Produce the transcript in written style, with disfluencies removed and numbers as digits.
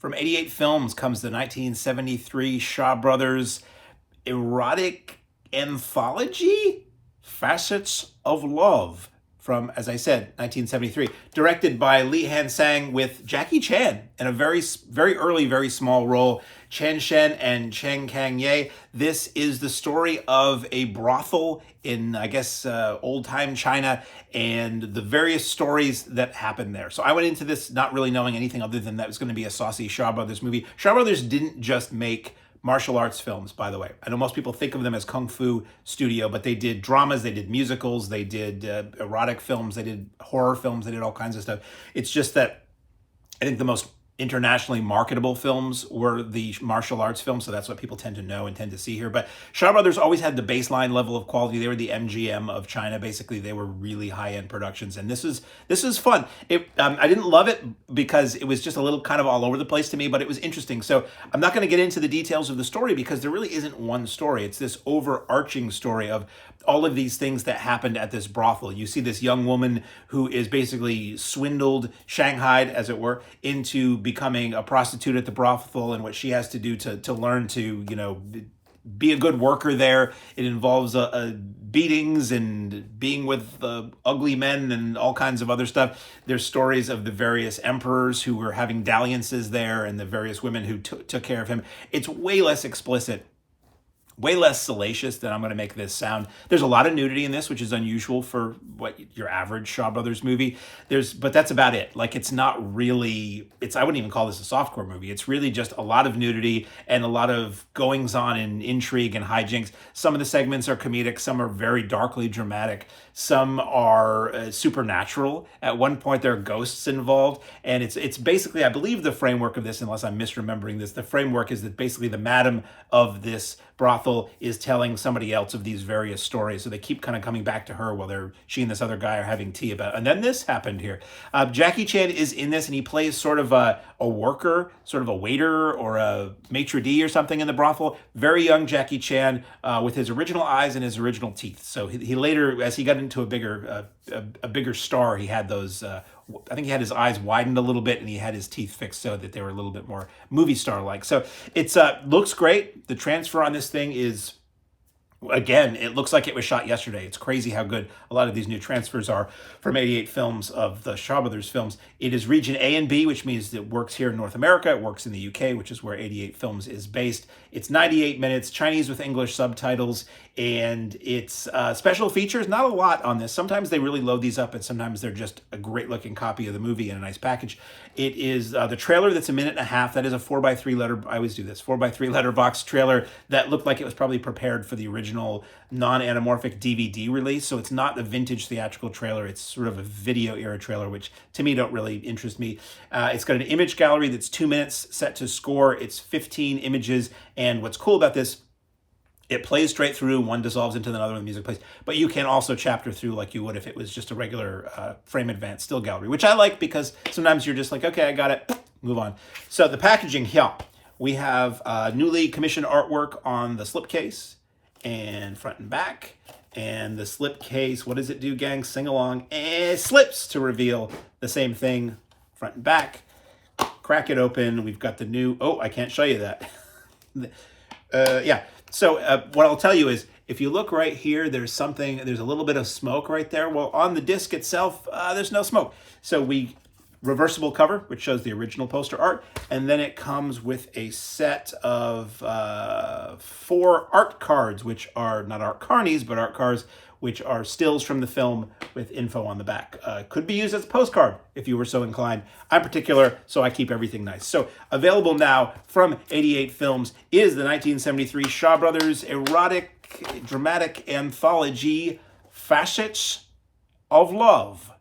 From 88 Films comes the 1973 Shaw Brothers erotic anthology, Facets of Love, from, as I said, 1973. Directed by Hsiang with Jackie Chan in a very early, very small role. Shen and Cheng Kang-Yeh. This is the story of a brothel in, I guess, old-time China, and the various stories that happened there. So I went into this not really knowing anything other than that it was going to be a saucy Shaw Brothers movie. Shaw Brothers didn't just make martial arts films, by the way. I know most people think of them as kung fu studio, but they did dramas, they did musicals, they did erotic films, they did horror films, they did all kinds of stuff. It's just that I think the most internationally marketable films were the martial arts films, so that's what people tend to know and tend to see here. But Shaw Brothers always had the baseline level of quality. They were the MGM of China. Basically, they were really high-end productions, and this is fun. I didn't love it because it was just a little kind of all over the place to me, but it was interesting. So I'm not going to get into the details of the story because there really isn't one story. It's this overarching story of all of these things that happened at this brothel. You see this young woman who is basically swindled, shanghaied, as it were, into becoming a prostitute at the brothel, and what she has to do to learn to, be a good worker there. It involves beatings and being with ugly men and all kinds of other stuff. There's stories of the various emperors who were having dalliances there and the various women who took care of him. It's way less explicit, way less salacious than I'm going to make this sound. There's a lot of nudity in this, which is unusual for what your average Shaw Brothers movie. But that's about it. Like, it's not really, I wouldn't even call this a softcore movie. It's really just a lot of nudity and a lot of goings on and intrigue and hijinks. Some of the segments are comedic. Some are very darkly dramatic. Some are supernatural. At one point, there are ghosts involved. And it's basically, I believe the framework of this, unless I'm misremembering this, the framework is that basically the madam of this brothel is telling somebody else of these various stories. So they keep kind of coming back to her while she and this other guy are having tea about it. And then this happened here. Jackie Chan is in this, and he plays sort of a worker, sort of a waiter or a maitre d' or something in the brothel. Very young Jackie Chan with his original eyes and his original teeth. So he later, as he got into a bigger star, he had those, I think he had his eyes widened a little bit and he had his teeth fixed so that they were a little bit more movie star-like. So it's looks great. The transfer on this thing is, again, it looks like it was shot yesterday. It's crazy how good a lot of these new transfers are from 88 Films of the Shaw Brothers films. It is region A and B, which means it works here in North America. It works in the UK, which is where 88 Films is based. It's 98 minutes, Chinese with English subtitles, and it's special features. Not a lot on this. Sometimes they really load these up, and sometimes they're just a great-looking copy of the movie in a nice package. It is the trailer that's a minute and a half. That is a 4x3 letter. I always do this 4x3 letterbox trailer that looked like it was probably prepared for the original non-anamorphic DVD release. So it's not the vintage theatrical trailer. It's sort of a video era trailer, which to me don't really interest me. It's got an image gallery that's 2 minutes set to score. It's 15 images. And what's cool about this, it plays straight through. One dissolves into another when the music plays. But you can also chapter through like you would if it was just a regular frame advanced still gallery, which I like because sometimes you're just like, okay, I got it, move on. So the packaging here, we have newly commissioned artwork on the slipcase and front and back. And the slipcase, what does it do, gang? Sing along. And slips to reveal the same thing, front and back. Crack it open. We've got the new, I can't show you that. Yeah. So what I'll tell you is, if you look right here, there's a little bit of smoke right there. Well, on the disc itself, there's no smoke. So reversible cover, which shows the original poster art. And then it comes with a set of 4 art cards, which are not art carnies, but art cards, which are stills from the film with info on the back. Could be used as a postcard if you were so inclined. I'm particular, so I keep everything nice. So available now from 88 Films is the 1973 Shaw Brothers erotic dramatic anthology, Facets of Love.